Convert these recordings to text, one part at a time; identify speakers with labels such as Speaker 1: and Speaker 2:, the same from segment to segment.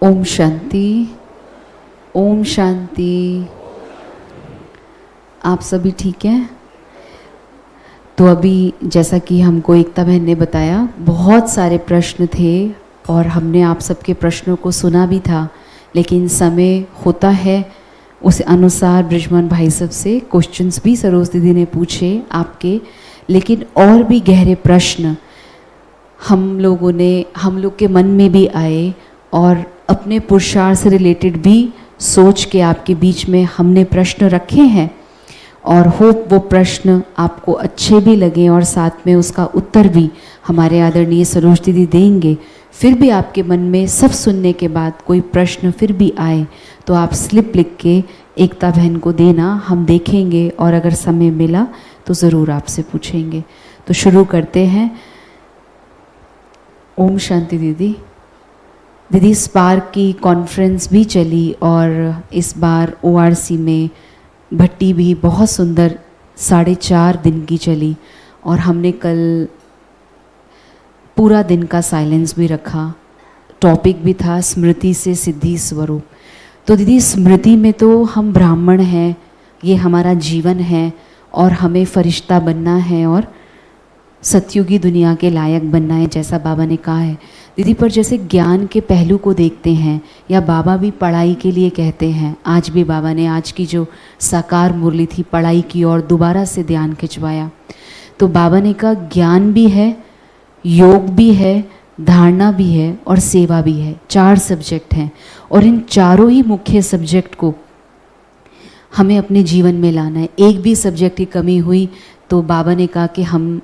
Speaker 1: ओम शांति, ओम शांति। आप सभी ठीक हैं? तो अभी जैसा कि हमको एकता बहन ने बताया, बहुत सारे प्रश्न थे और हमने आप सबके प्रश्नों को सुना भी था, लेकिन समय होता है उस अनुसार ब्रिजमोहन भाई सब से क्वेश्चंस भी सरोज दीदी ने पूछे आपके, लेकिन और भी गहरे प्रश्न हम लोग के मन में भी आए और अपने पुरुषार्थ से रिलेटेड भी सोच के आपके बीच में हमने प्रश्न रखे हैं और होप वो प्रश्न आपको अच्छे भी लगे और साथ में उसका उत्तर भी हमारे आदरणीय सरोज दीदी देंगे। फिर भी आपके मन में सब सुनने के बाद कोई प्रश्न फिर भी आए तो आप स्लिप लिख के एकता बहन को देना, हम देखेंगे और अगर समय मिला तो ज़रूर आपसे पूछेंगे। तो शुरू करते हैं। ओम शांति दीदी। दीदी, इस बार की कॉन्फ्रेंस भी चली और इस बार ORC में भट्टी भी बहुत सुंदर 4.5 दिन की चली और हमने कल पूरा दिन का साइलेंस भी रखा। टॉपिक भी था स्मृति से सिद्धि स्वरूप। तो दीदी, स्मृति में तो हम ब्राह्मण हैं, ये हमारा जीवन है और हमें फरिश्ता बनना है और सतयुगी दुनिया के लायक बनना है, जैसा बाबा ने कहा है दीदी। पर जैसे ज्ञान के पहलू को देखते हैं या बाबा भी पढ़ाई के लिए कहते हैं, आज भी बाबा ने आज की जो साकार मुरली थी पढ़ाई की और दोबारा से ध्यान खिंचवाया, तो बाबा ने कहा ज्ञान भी है, योग भी है, धारणा भी है और सेवा भी है। 4 सब्जेक्ट हैं और इन चारों ही मुख्य सब्जेक्ट को हमें अपने जीवन में लाना है। एक भी सब्जेक्ट की कमी हुई तो बाबा ने कहा कि हम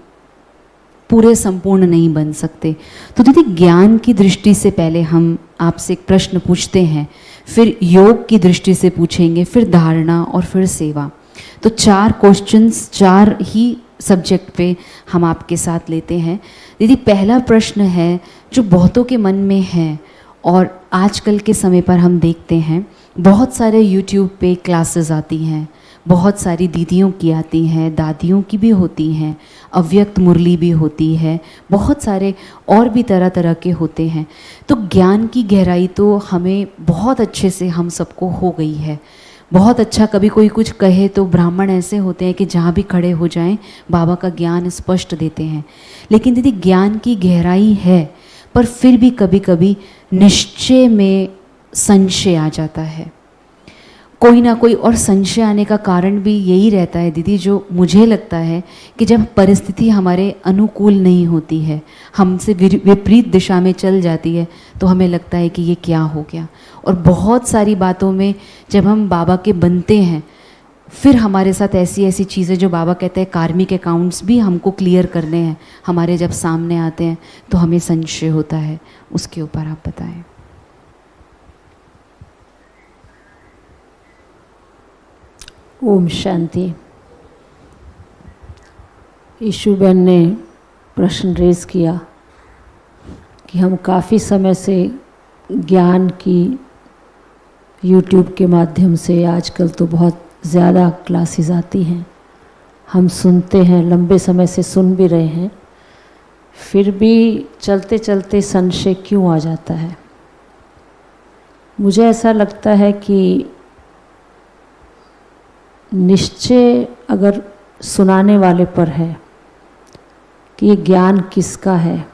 Speaker 1: पूरे संपूर्ण नहीं बन सकते। तो दीदी, ज्ञान की दृष्टि से पहले हम आपसे एक प्रश्न पूछते हैं, फिर योग की दृष्टि से पूछेंगे, फिर धारणा और फिर सेवा। तो 4 क्वेश्चंस 4 ही सब्जेक्ट पे हम आपके साथ लेते हैं। दीदी, पहला प्रश्न है जो बहुतों के मन में है और आजकल के समय पर हम देखते हैं बहुत सारे यूट्यूब पे क्लासेस आती हैं, बहुत सारी दीदियों की आती हैं, दादियों की भी होती हैं, अव्यक्त मुरली भी होती है, बहुत सारे और भी तरह तरह के होते हैं। तो ज्ञान की गहराई तो हमें बहुत अच्छे से हम सबको हो गई है, बहुत अच्छा। कभी कोई कुछ कहे तो ब्राह्मण ऐसे होते हैं कि जहाँ भी खड़े हो जाएं बाबा का ज्ञान स्पष्ट देते हैं। लेकिन दीदी, ज्ञान की गहराई है पर फिर भी कभी कभी निश्चय में संशय आ जाता है, कोई ना कोई। और संशय आने का कारण भी यही रहता है दीदी, जो मुझे लगता है कि जब परिस्थिति हमारे अनुकूल नहीं होती है, हमसे विपरीत दिशा में चल जाती है, तो हमें लगता है कि ये क्या हो गया। और बहुत सारी बातों में जब हम बाबा के बनते हैं, फिर हमारे साथ ऐसी ऐसी चीज़ें जो बाबा कहते हैं कार्मिक अकाउंट्स भी हमको क्लियर करने हैं, हमारे जब सामने आते हैं तो हमें संशय होता है। उसके ऊपर आप बताएं।
Speaker 2: ओम शांति। ईशुबेन ने प्रश्न रेज किया कि हम काफ़ी समय से ज्ञान की यूट्यूब के माध्यम से, आजकल तो बहुत ज़्यादा क्लासेस आती हैं, हम सुनते हैं, लंबे समय से सुन भी रहे हैं, फिर भी चलते चलते संशय क्यों आ जाता है। मुझे ऐसा लगता है कि निश्चय अगर सुनाने वाले पर है कि ये ज्ञान किसका है,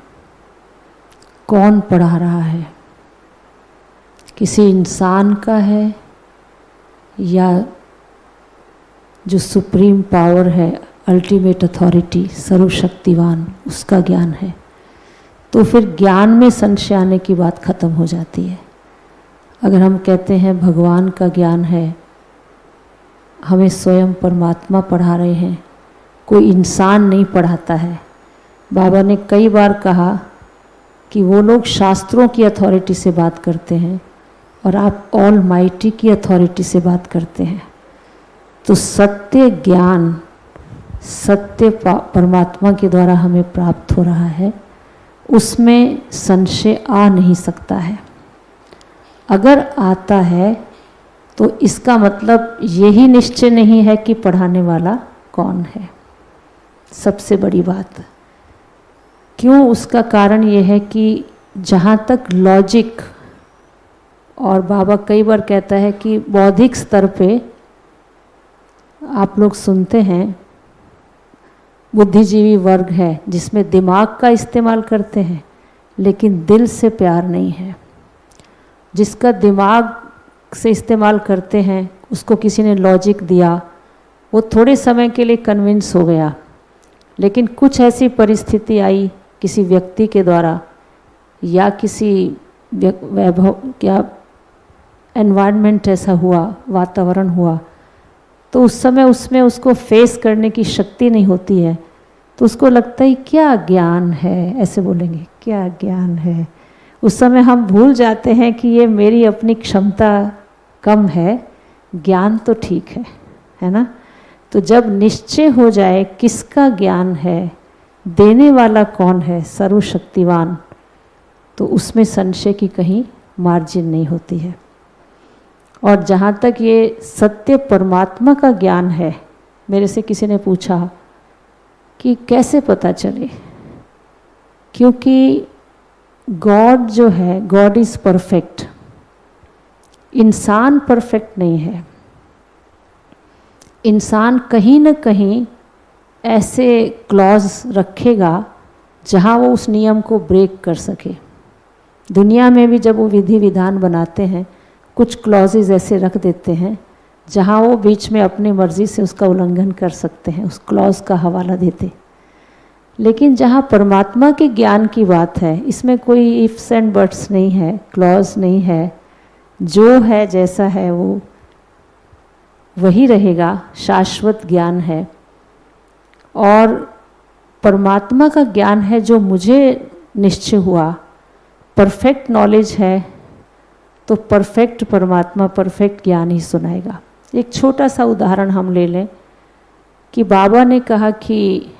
Speaker 2: कौन पढ़ा रहा है, किसी इंसान का है या जो सुप्रीम पावर है, अल्टीमेट अथॉरिटी, सर्वशक्तिवान, उसका ज्ञान है, तो फिर ज्ञान में संशय आने की बात खत्म हो जाती है। अगर हम कहते हैं भगवान का ज्ञान है, हमें स्वयं परमात्मा पढ़ा रहे हैं, कोई इंसान नहीं पढ़ाता है। बाबा ने कई बार कहा कि वो लोग शास्त्रों की अथॉरिटी से बात करते हैं और आप ऑल माइटी की अथॉरिटी से बात करते हैं। तो सत्य ज्ञान सत्य परमात्मा के द्वारा हमें प्राप्त हो रहा है, उसमें संशय आ नहीं सकता है। अगर आता है तो इसका मतलब यही निश्चय नहीं है कि पढ़ाने वाला कौन है। सबसे बड़ी बात क्यों, उसका कारण ये है कि जहाँ तक लॉजिक और बाबा कई बार कहता है कि बौद्धिक स्तर पे आप लोग सुनते हैं बुद्धिजीवी वर्ग है जिसमें दिमाग का इस्तेमाल करते हैं लेकिन दिल से प्यार नहीं है। जिसका दिमाग से इस्तेमाल करते हैं उसको किसी ने लॉजिक दिया, वो थोड़े समय के लिए कन्विंस हो गया, लेकिन कुछ ऐसी परिस्थिति आई किसी व्यक्ति के द्वारा या किसी वैभव या एनवायरनमेंट ऐसा हुआ, वातावरण हुआ, तो उस समय उसमें उसको फेस करने की शक्ति नहीं होती है, तो उसको लगता है क्या ज्ञान है, ऐसे बोलेंगे क्या ज्ञान है। उस समय हम भूल जाते हैं कि ये मेरी अपनी क्षमता कम है, ज्ञान तो ठीक है ना। तो जब निश्चय हो जाए किसका ज्ञान है, देने वाला कौन है, सर्वशक्तिवान, तो उसमें संशय की कहीं मार्जिन नहीं होती है। और जहाँ तक ये सत्य परमात्मा का ज्ञान है, मेरे से किसी ने पूछा कि कैसे पता चले, क्योंकि गॉड जो है, गॉड इज़ परफेक्ट, इंसान परफेक्ट नहीं है। इंसान कहीं न कहीं ऐसे क्लॉज रखेगा जहाँ वो उस नियम को ब्रेक कर सके। दुनिया में भी जब वो विधि विधान बनाते हैं कुछ क्लॉजेज ऐसे रख देते हैं जहाँ वो बीच में अपनी मर्जी से उसका उल्लंघन कर सकते हैं, उस क्लॉज का हवाला देते। लेकिन जहाँ परमात्मा के ज्ञान की बात है, इसमें कोई इफ्स एंड बट्स नहीं है, क्लॉज नहीं है, जो है जैसा है वो वही रहेगा, शाश्वत ज्ञान है। और परमात्मा का ज्ञान है जो मुझे निश्चय हुआ, परफेक्ट नॉलेज है, तो परफेक्ट परमात्मा परफेक्ट ज्ञान ही सुनाएगा। एक छोटा सा उदाहरण हम ले लें कि बाबा ने कहा कि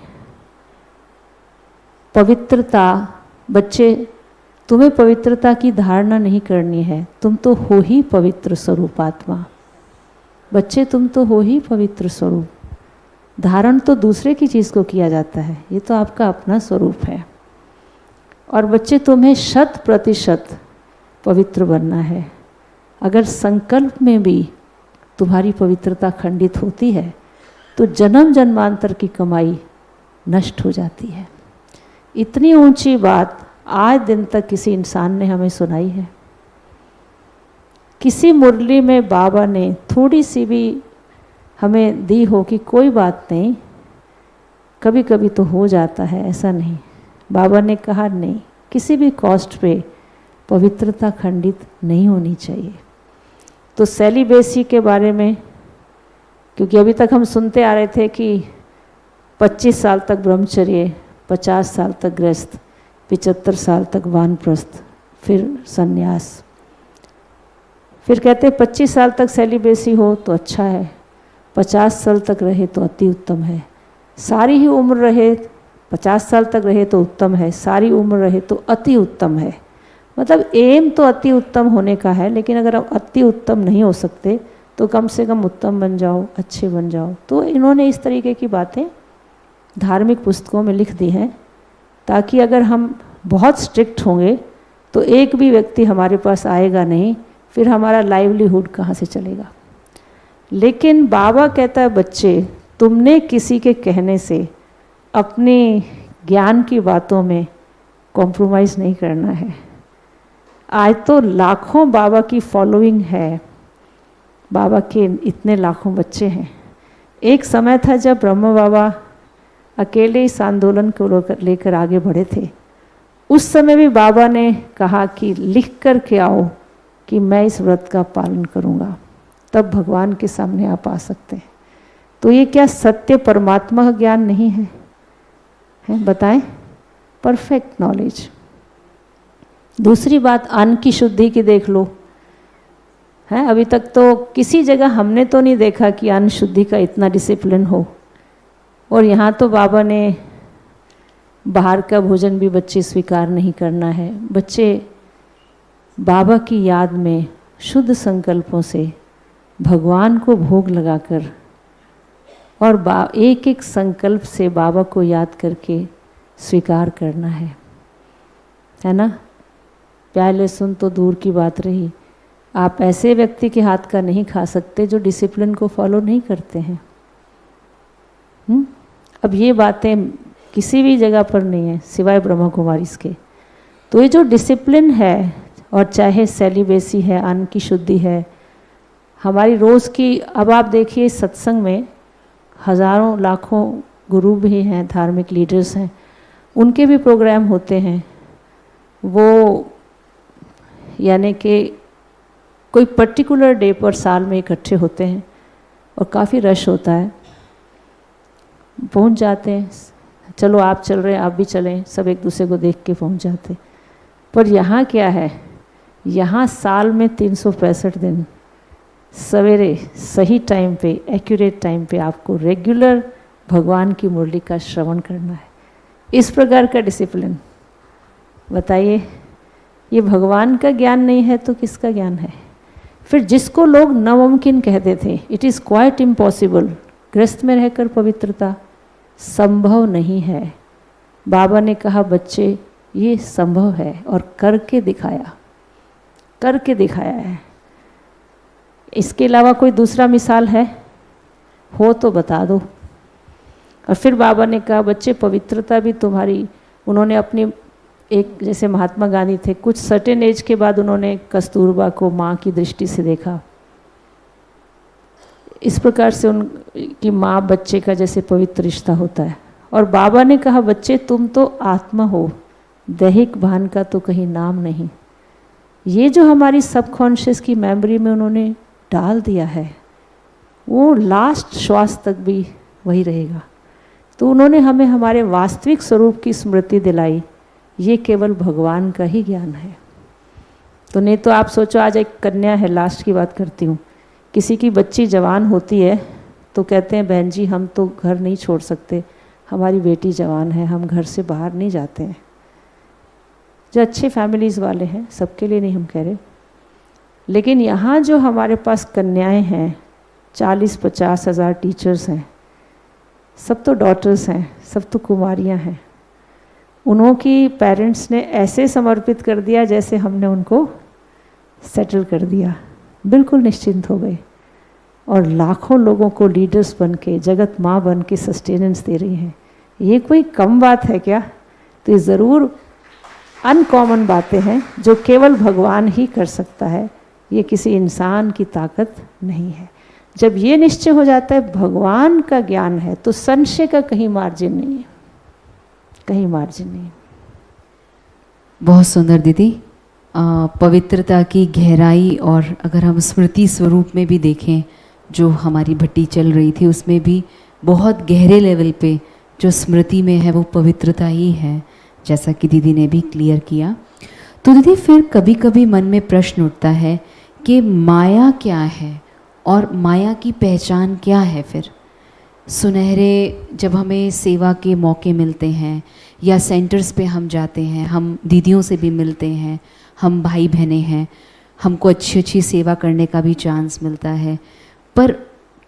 Speaker 2: पवित्रता, बच्चे तुम्हें पवित्रता की धारणा नहीं करनी है, तुम तो हो ही पवित्र स्वरूप आत्मा। बच्चे तुम तो हो ही पवित्र स्वरूप, धारण तो दूसरे की चीज़ को किया जाता है, ये तो आपका अपना स्वरूप है। और बच्चे तुम्हें 100% पवित्र बनना है। अगर संकल्प में भी तुम्हारी पवित्रता खंडित होती है तो जन्म जन्मांतर की कमाई नष्ट हो जाती है। इतनी ऊंची बात आज दिन तक किसी इंसान ने हमें सुनाई है? किसी मुरली में बाबा ने थोड़ी सी भी हमें दी हो कि कोई बात नहीं, कभी कभी तो हो जाता है, ऐसा नहीं। बाबा ने कहा नहीं, किसी भी कॉस्ट पे पवित्रता खंडित नहीं होनी चाहिए। तो सेलिबेसी के बारे में, क्योंकि अभी तक हम सुनते आ रहे थे कि 25 साल तक ब्रह्मचर्य, 50 साल तक गृहस्थ, 75 साल तक वानप्रस्थ, फिर संन्यास। फिर कहते 25 साल तक सेलिबेसी हो तो अच्छा है, 50 साल तक रहे तो अति उत्तम है, सारी ही उम्र रहे, 50 साल तक रहे तो उत्तम है, सारी उम्र रहे तो अति उत्तम है। मतलब एम तो अति उत्तम होने का है, लेकिन अगर आप अति उत्तम नहीं हो सकते तो कम से कम उत्तम बन जाओ, अच्छे बन जाओ। तो इन्होंने इस तरीके की बातें धार्मिक पुस्तकों में लिख दी हैं ताकि अगर हम बहुत स्ट्रिक्ट होंगे तो एक भी व्यक्ति हमारे पास आएगा नहीं, फिर हमारा लाइवलीहुड कहाँ से चलेगा। लेकिन बाबा कहता है बच्चे, तुमने किसी के कहने से अपने ज्ञान की बातों में कॉम्प्रोमाइज़ नहीं करना है। आज तो लाखों बाबा की फॉलोइंग है, बाबा के इतने लाखों बच्चे हैं। एक समय था जब ब्रह्म बाबा अकेले इस आंदोलन को लेकर आगे बढ़े थे। उस समय भी बाबा ने कहा कि लिख कर के आओ कि मैं इस व्रत का पालन करूँगा, तब भगवान के सामने आप आ सकते हैं। तो ये क्या सत्य परमात्मा का ज्ञान नहीं है? बताएं, परफेक्ट नॉलेज। दूसरी बात, अन्न की शुद्धि की देख लो, है अभी तक तो किसी जगह हमने तो नहीं देखा कि अन्न शुद्धि का इतना डिसिप्लिन हो। और यहाँ तो बाबा ने बाहर का भोजन भी बच्चे स्वीकार नहीं करना है। बच्चे बाबा की याद में शुद्ध संकल्पों से भगवान को भोग लगाकर और एक एक संकल्प से बाबा को याद करके स्वीकार करना है ना। प्याले सुन तो दूर की बात रही, आप ऐसे व्यक्ति के हाथ का नहीं खा सकते जो डिसिप्लिन को फॉलो नहीं करते हैं। अब ये बातें किसी भी जगह पर नहीं है सिवाय ब्रह्मा कुमारीज के। तो ये जो डिसिप्लिन है, और चाहे सेलिबेसी है, अन्न की शुद्धि है, हमारी रोज़ की, अब आप देखिए सत्संग में हज़ारों लाखों गुरु भी हैं, धार्मिक लीडर्स हैं, उनके भी प्रोग्राम होते हैं। वो यानी कि कोई पर्टिकुलर डे पर साल में इकट्ठे होते हैं और काफ़ी रश होता है, पहुंच जाते हैं, चलो आप चल रहे हैं आप भी चलें, सब एक दूसरे को देख के पहुंच जाते। पर यहाँ क्या है, यहाँ साल में 365 दिन सवेरे सही टाइम पे, एक्यूरेट टाइम पे आपको रेगुलर भगवान की मुरली का श्रवण करना है। इस प्रकार का डिसिप्लिन, बताइए, ये भगवान का ज्ञान नहीं है तो किसका ज्ञान है? फिर जिसको लोग नामुमकिन कहते थे, इट इज़ क्वाइट इम्पॉसिबल, गृहस्थ में रहकर पवित्रता संभव नहीं है, बाबा ने कहा बच्चे ये संभव है, और करके दिखाया, करके दिखाया है। इसके अलावा कोई दूसरा मिसाल है हो तो बता दो। और फिर बाबा ने कहा बच्चे पवित्रता भी तुम्हारी, उन्होंने अपनी एक, जैसे महात्मा गांधी थे, कुछ सर्टेन एज के बाद उन्होंने कस्तूरबा को माँ की दृष्टि से देखा। इस प्रकार से उनकी माँ बच्चे का जैसे पवित्र रिश्ता होता है। और बाबा ने कहा बच्चे तुम तो आत्मा हो, दैहिक भान का तो कहीं नाम नहीं। ये जो हमारी सबकॉन्शियस की मेमोरी में उन्होंने डाल दिया है, वो लास्ट श्वास तक भी वही रहेगा। तो उन्होंने हमें हमारे वास्तविक स्वरूप की स्मृति दिलाई, ये केवल भगवान का ही ज्ञान है। तो नहीं तो आप सोचो, आज एक कन्या है, लास्ट की बात करती हूँ, किसी की बच्ची जवान होती है तो कहते हैं बहन जी हम तो घर नहीं छोड़ सकते, हमारी बेटी जवान है, हम घर से बाहर नहीं जाते हैं। जो अच्छे फैमिलीज़ वाले हैं, सबके लिए नहीं हम कह रहे, लेकिन यहाँ जो हमारे पास कन्याएं हैं, 40-50 हज़ार टीचर्स हैं, सब तो डॉटर्स हैं, सब तो कुमारियाँ हैं। उन्हों की पेरेंट्स ने ऐसे समर्पित कर दिया जैसे हमने उनको सेटल कर दिया, बिल्कुल निश्चिंत हो गए, और लाखों लोगों को लीडर्स बन के, जगत माँ बन के सस्टेनेंस दे रही हैं। ये कोई कम बात है क्या? तो ये ज़रूर अनकॉमन बातें हैं जो केवल भगवान ही कर सकता है, ये किसी इंसान की ताकत नहीं है। जब ये निश्चय हो जाता है भगवान का ज्ञान है, तो संशय का कहीं मार्जिन नहीं है, कहीं मार्जिन नहीं।
Speaker 1: बहुत सुंदर दीदी। पवित्रता की गहराई, और अगर हम स्मृति स्वरूप में भी देखें, जो हमारी भट्टी चल रही थी उसमें भी बहुत गहरे लेवल पे जो स्मृति में है वो पवित्रता ही है, जैसा कि दीदी ने भी क्लियर किया। तो दीदी फिर कभी कभी मन में प्रश्न उठता है कि माया क्या है और माया की पहचान क्या है। फिर सुनहरे जब हमें सेवा के मौके मिलते हैं या सेंटर्स पे हम जाते हैं, हम दीदियों से भी मिलते हैं, हम भाई बहनें हैं, हमको अच्छी अच्छी सेवा करने का भी चांस मिलता है, पर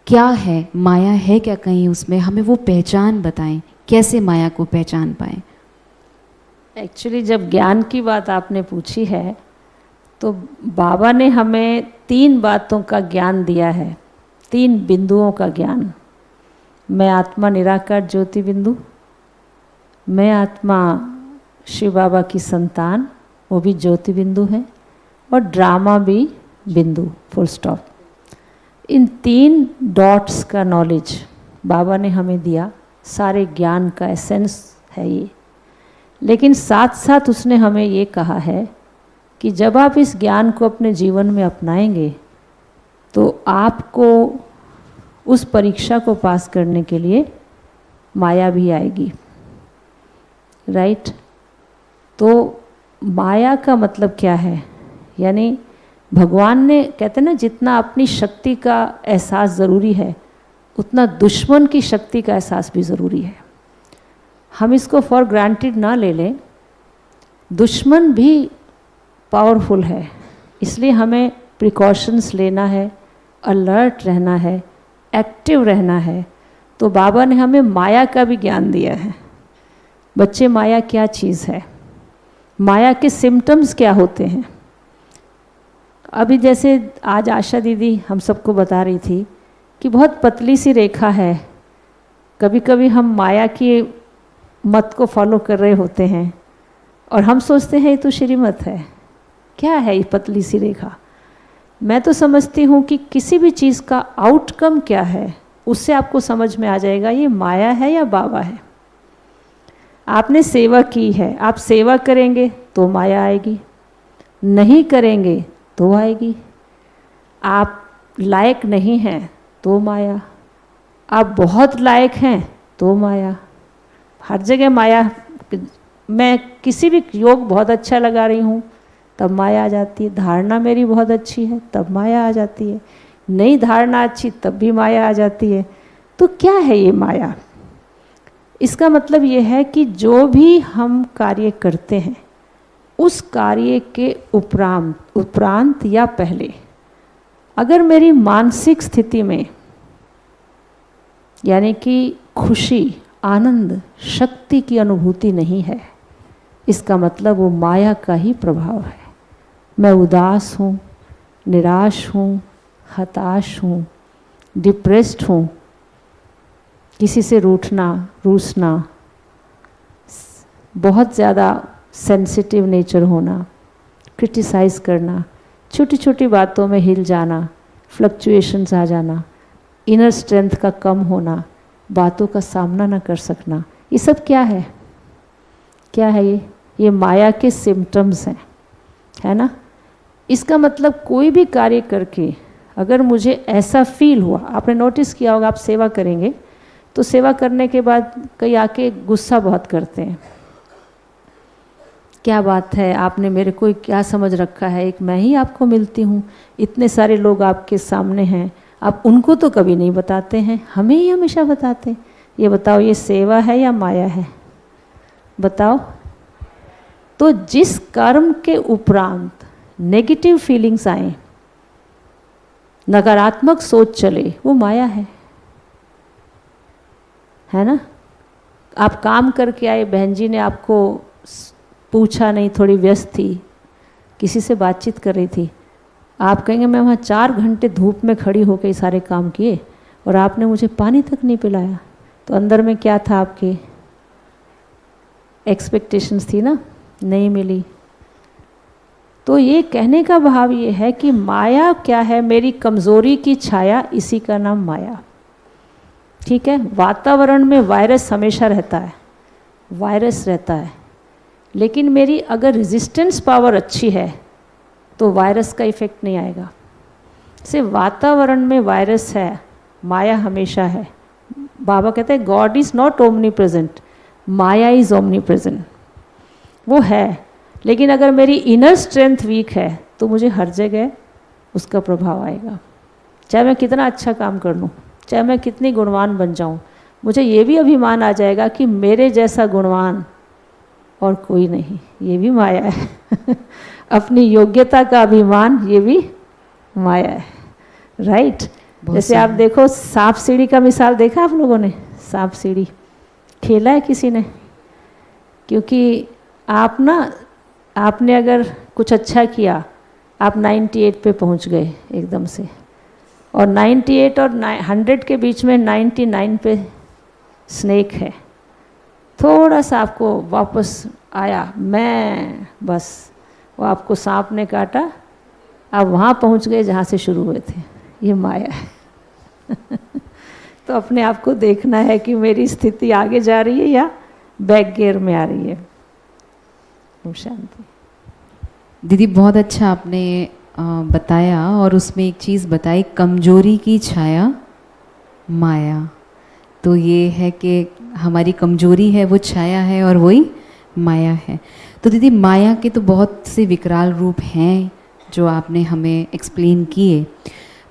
Speaker 1: क्या है माया है क्या कहीं उसमें? हमें वो पहचान बताएं, कैसे माया को पहचान पाएं।
Speaker 2: एक्चुअली जब ज्ञान की बात आपने पूछी है तो बाबा ने हमें 3 बातों का ज्ञान दिया है, 3 बिंदुओं का ज्ञान। मैं आत्मा निराकार ज्योति बिंदु, मैं आत्मा शिव बाबा की संतान, वो भी ज्योति बिंदु है, और ड्रामा भी बिंदु, फुल स्टॉप। इन 3 डॉट्स का नॉलेज बाबा ने हमें दिया, सारे ज्ञान का एसेंस है ये। लेकिन साथ साथ उसने हमें ये कहा है कि जब आप इस ज्ञान को अपने जीवन में अपनाएंगे तो आपको उस परीक्षा को पास करने के लिए माया भी आएगी, राइट? तो माया का मतलब क्या है? यानी भगवान ने, कहते हैं ना, जितना अपनी शक्ति का एहसास ज़रूरी है उतना दुश्मन की शक्ति का एहसास भी ज़रूरी है। हम इसको फॉर ग्रांटेड ना ले लें, दुश्मन भी पावरफुल है, इसलिए हमें प्रिकॉशंस लेना है, अलर्ट रहना है, एक्टिव रहना है। तो बाबा ने हमें माया का भी ज्ञान दिया है। बच्चे, माया क्या चीज़ है, माया के सिम्टम्स क्या होते हैं? अभी जैसे आज आशा दीदी हम सबको बता रही थी कि बहुत पतली सी रेखा है, कभी कभी हम माया की मत को फॉलो कर रहे होते हैं और हम सोचते हैं ये तो श्रीमत है। क्या है ये पतली सी रेखा? मैं तो समझती हूँ कि किसी भी चीज़ का आउटकम क्या है उससे आपको समझ में आ जाएगा ये माया है या बाबा है। आपने सेवा की है, आप सेवा करेंगे तो माया आएगी, नहीं करेंगे तो आएगी। आप लायक नहीं हैं तो माया, आप बहुत लायक हैं तो माया। हर जगह माया। मैं किसी भी योग बहुत अच्छा लगा रही हूँ तब माया आ जाती है, धारणा मेरी बहुत अच्छी है तब माया आ जाती है, नई धारणा अच्छी तब भी माया आ जाती है। तो क्या है ये माया? इसका मतलब ये है कि जो भी हम कार्य करते हैं उस कार्य के उपरांत या पहले अगर मेरी मानसिक स्थिति में यानी कि खुशी, आनंद, शक्ति की अनुभूति नहीं है, इसका मतलब वो माया का ही प्रभाव है। मैं उदास हूँ, निराश हूँ, हताश हूँ, डिप्रेस्ड हूँ, किसी से रूठना, बहुत ज़्यादा सेंसिटिव नेचर होना, क्रिटिसाइज़ करना, छोटी छोटी बातों में हिल जाना, फ्लक्चुएशंस आ जाना, इनर स्ट्रेंथ का कम होना, बातों का सामना न कर सकना, ये सब क्या है? क्या है ये माया के सिम्टम्स हैं, है ना। इसका मतलब कोई भी कार्य करके अगर मुझे ऐसा फील हुआ, आपने नोटिस किया होगा, आप सेवा करेंगे तो सेवा करने के बाद कई आके गुस्सा बहुत करते हैं, क्या बात है, आपने मेरे को क्या समझ रखा है, एक मैं ही आपको मिलती हूँ, इतने सारे लोग आपके सामने हैं, आप उनको तो कभी नहीं बताते हैं, हमें ही हमेशा बताते हैं। ये बताओ ये सेवा है या माया है? बताओ। तो जिस कर्म के उपरांत नेगेटिव फीलिंग्स आए, नकारात्मक सोच चले, वो माया है ना। आप काम करके आए, बहन जी ने आपको पूछा नहीं, थोड़ी व्यस्त थी, किसी से बातचीत कर रही थी, आप कहेंगे मैं वहाँ 4 घंटे धूप में खड़ी होकर ये सारे काम किए और आपने मुझे पानी तक नहीं पिलाया। तो अंदर में क्या था, आपके एक्सपेक्टेशंस थी ना, नहीं मिली। तो ये कहने का भाव ये है कि माया क्या है? मेरी कमज़ोरी की छाया, इसी का नाम माया। ठीक है, वातावरण में वायरस हमेशा रहता है, वायरस रहता है, लेकिन मेरी अगर रेजिस्टेंस पावर अच्छी है तो वायरस का इफेक्ट नहीं आएगा। सिर्फ वातावरण में वायरस है, माया हमेशा है। बाबा कहते हैं God is not omni present, Maya is omni present. वो है, लेकिन अगर मेरी इनर स्ट्रेंथ वीक है तो मुझे हर जगह उसका प्रभाव आएगा। चाहे मैं कितना अच्छा काम कर लूँ, चाहे मैं कितनी गुणवान बन जाऊँ, मुझे ये भी अभिमान आ जाएगा कि मेरे जैसा गुणवान और कोई नहीं। ये भी माया है अपनी योग्यता का अभिमान, ये भी माया है, राइट। जैसे आप देखो, सांप सीढ़ी का मिसाल देखा आप लोगों ने? सांप सीढ़ी खेला है किसी ने? क्योंकि आपने अगर कुछ अच्छा किया, आप 98 पे पहुंच गए एकदम से, और 98 और 100 के बीच में 99 पे स्नेक है, थोड़ा सा आपको वापस आया, मैं बस वो आपको सांप ने काटा, आप वहाँ पहुँच गए जहाँ से शुरू हुए थे। ये माया है तो अपने आप को देखना है कि मेरी स्थिति आगे जा रही है या बैक गियर में आ रही है। ओम शांति।
Speaker 1: दीदी बहुत अच्छा आपने बताया, और उसमें एक चीज़ बताई, कमजोरी की छाया माया। तो ये है कि हमारी कमजोरी है, वो छाया है, और वही माया है। तो दीदी माया के तो बहुत से विकराल रूप हैं जो आपने हमें एक्सप्लेन किए,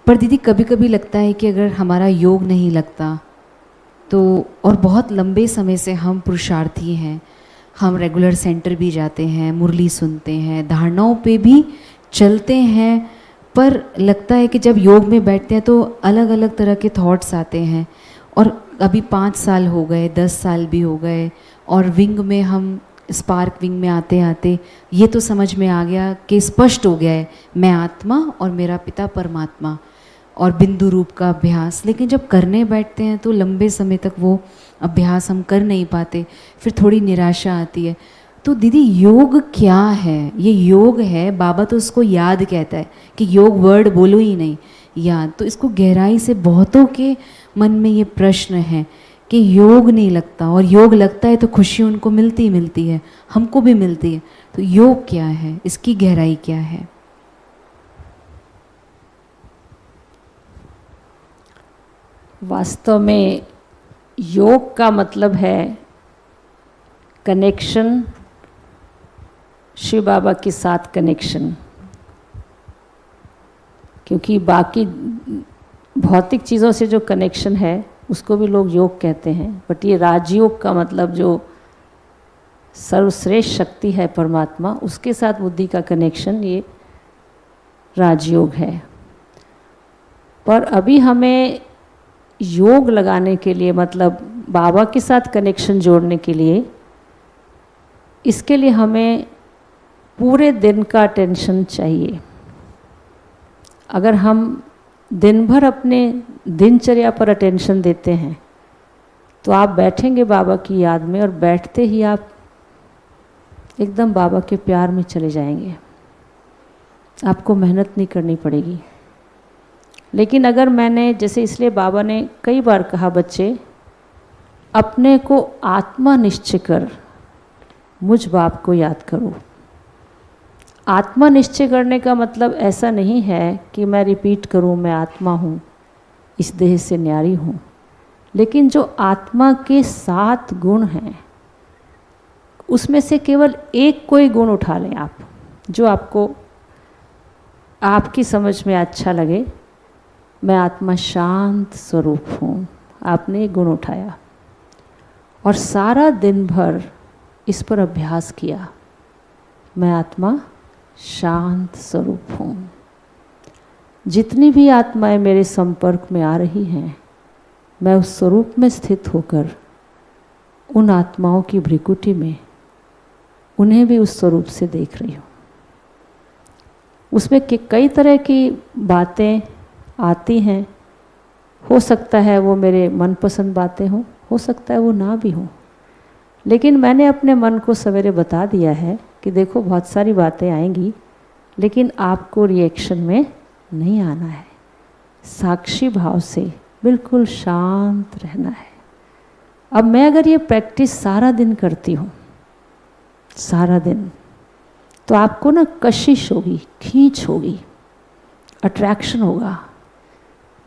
Speaker 1: पर दीदी कभी कभी लगता है कि अगर हमारा योग नहीं लगता तो, और बहुत लंबे समय से हम पुरुषार्थी हैं, हम रेगुलर सेंटर भी जाते हैं, मुरली सुनते हैं, धारणाओं पे भी चलते हैं, पर लगता है कि जब योग में बैठते हैं तो अलग अलग तरह के थॉट्स आते हैं। और अभी 5 साल हो गए, 10 साल भी हो गए, और विंग में हम स्पार्क विंग में आते आते ये तो समझ में आ गया कि स्पष्ट हो गया है मैं आत्मा और मेरा पिता परमात्मा, और बिंदु रूप का अभ्यास। लेकिन जब करने बैठते हैं तो लंबे समय तक वो अभ्यास हम कर नहीं पाते, फिर थोड़ी निराशा आती है। तो दीदी योग क्या है? ये योग है, बाबा तो उसको याद कहता है कि योग वर्ड बोलो ही नहीं, याद। तो इसको गहराई से बहुतों के मन में ये प्रश्न है कि योग नहीं लगता, और योग लगता है तो खुशी उनको मिलती ही मिलती है, हमको भी मिलती है। तो योग क्या है, इसकी गहराई क्या है?
Speaker 2: वास्तव में योग का मतलब है कनेक्शन, शिव बाबा के साथ कनेक्शन। क्योंकि बाकी भौतिक चीज़ों से जो कनेक्शन है उसको भी लोग योग कहते हैं, बट ये राजयोग का मतलब जो सर्वश्रेष्ठ शक्ति है परमात्मा, उसके साथ बुद्धि का कनेक्शन, ये राजयोग है। पर अभी हमें योग लगाने के लिए, मतलब बाबा के साथ कनेक्शन जोड़ने के लिए, इसके लिए हमें पूरे दिन का अटेंशन चाहिए। अगर हम दिन भर अपने दिनचर्या पर अटेंशन देते हैं तो आप बैठेंगे बाबा की याद में, और बैठते ही आप एकदम बाबा के प्यार में चले जाएंगे। आपको मेहनत नहीं करनी पड़ेगी। लेकिन अगर मैंने, जैसे इसलिए बाबा ने कई बार कहा, बच्चे अपने को आत्मा निश्चय कर मुझ बाप को याद करो। आत्मा निश्चय करने का मतलब ऐसा नहीं है कि मैं रिपीट करूं मैं आत्मा हूं, इस देह से न्यारी हूं। लेकिन जो आत्मा के 7 गुण हैं उसमें से केवल एक कोई गुण उठा लें आप, जो आपको, आपकी समझ में अच्छा लगे। मैं आत्मा शांत स्वरूप हूँ, आपने एक गुण उठाया और सारा दिन भर इस पर अभ्यास किया। मैं आत्मा शांत स्वरूप हूँ। जितनी भी आत्माएं मेरे संपर्क में आ रही हैं, मैं उस स्वरूप में स्थित होकर उन आत्माओं की भ्रिकुटी में उन्हें भी उस स्वरूप से देख रही हूँ। उसमें कई तरह की बातें आती हैं। हो सकता है वो मेरे मनपसंद बातें हों, हो सकता है वो ना भी हों। लेकिन मैंने अपने मन को सवेरे बता दिया है कि देखो बहुत सारी बातें आएंगी, लेकिन आपको रिएक्शन में नहीं आना है। साक्षी भाव से बिल्कुल शांत रहना है। अब मैं अगर ये प्रैक्टिस सारा दिन करती हूँ, सारा दिन, तो आपको ना कशिश होगी, खींच होगी, अट्रैक्शन होगा।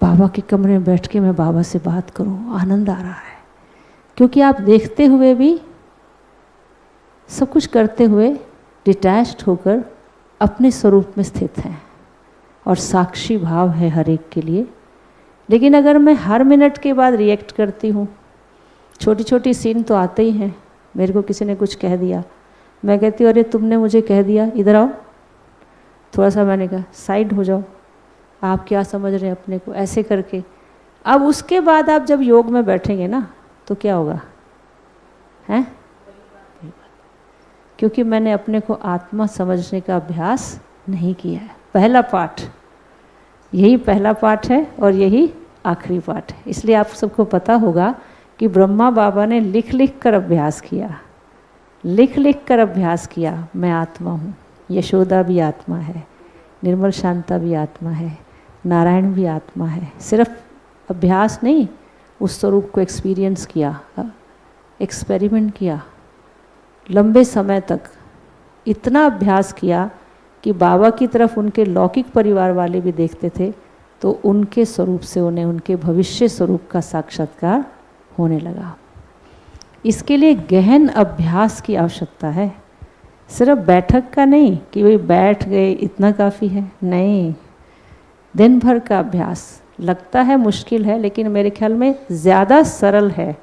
Speaker 2: बाबा के कमरे में बैठ के मैं बाबा से बात करूँ, आनंद आ रहा है। क्योंकि आप देखते हुए भी, सब कुछ करते हुए डिटैच्ड होकर अपने स्वरूप में स्थित हैं, और साक्षी भाव है हर एक के लिए। लेकिन अगर मैं हर मिनट के बाद रिएक्ट करती हूँ, छोटी छोटी सीन तो आते ही हैं। मेरे को किसी ने कुछ कह दिया, मैं कहती हूँ अरे तुमने मुझे कह दिया, इधर आओ थोड़ा सा। मैंने कहा साइड हो जाओ, आप क्या समझ रहे हैं अपने को, ऐसे करके। अब उसके बाद आप जब योग में बैठेंगे ना, तो क्या होगा, हैं? क्योंकि मैंने अपने को आत्मा समझने का अभ्यास नहीं किया है। पहला पाठ, यही पहला पाठ है और यही आखिरी पाठ है। इसलिए आप सबको पता होगा कि ब्रह्मा बाबा ने लिख लिख कर अभ्यास किया, लिख लिख कर अभ्यास किया। मैं आत्मा हूँ, यशोदा भी आत्मा है, निर्मल शांता भी आत्मा है, नारायण भी आत्मा है। सिर्फ अभ्यास नहीं, उस स्वरूप को एक्सपीरियंस किया, एक्सपेरिमेंट किया लंबे समय तक। इतना अभ्यास किया कि बाबा की तरफ उनके लौकिक परिवार वाले भी देखते थे, तो उनके स्वरूप से उन्हें उनके भविष्य स्वरूप का साक्षात्कार होने लगा। इसके लिए गहन अभ्यास की आवश्यकता है, सिर्फ बैठक का नहीं कि वही बैठ गए इतना काफ़ी है, नहीं। दिन भर का अभ्यास लगता है मुश्किल है, लेकिन मेरे ख्याल में ज़्यादा सरल है।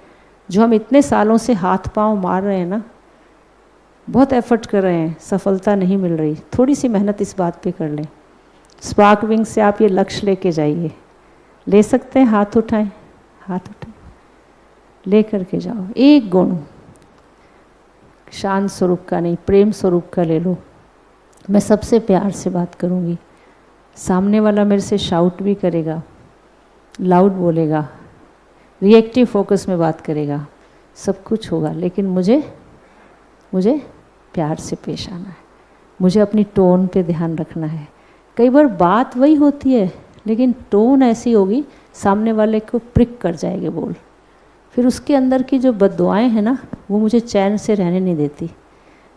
Speaker 2: जो हम इतने सालों से हाथ पांव मार रहे हैं ना, बहुत एफर्ट कर रहे हैं, सफलता नहीं मिल रही, थोड़ी सी मेहनत इस बात पे कर लें। स्पार्क विंग से आप ये लक्ष्य लेके जाइए, ले सकते हैं, हाथ उठाएं, हाथ उठाएं, ले करके जाओ। एक गुण शांत स्वरूप का नहीं, प्रेम स्वरूप का ले लो। मैं सबसे प्यार से बात करूँगी, सामने वाला मेरे से शाउट भी करेगा, लाउड बोलेगा, रिएक्टिव फोकस में बात करेगा, सब कुछ होगा, लेकिन मुझे प्यार से पेश आना है, मुझे अपनी टोन पे ध्यान रखना है। कई बार बात वही होती है लेकिन टोन ऐसी होगी सामने वाले को प्रिक कर जाएंगे बोल, फिर उसके अंदर की जो बद्दुआएं हैं ना वो मुझे चैन से रहने नहीं देती।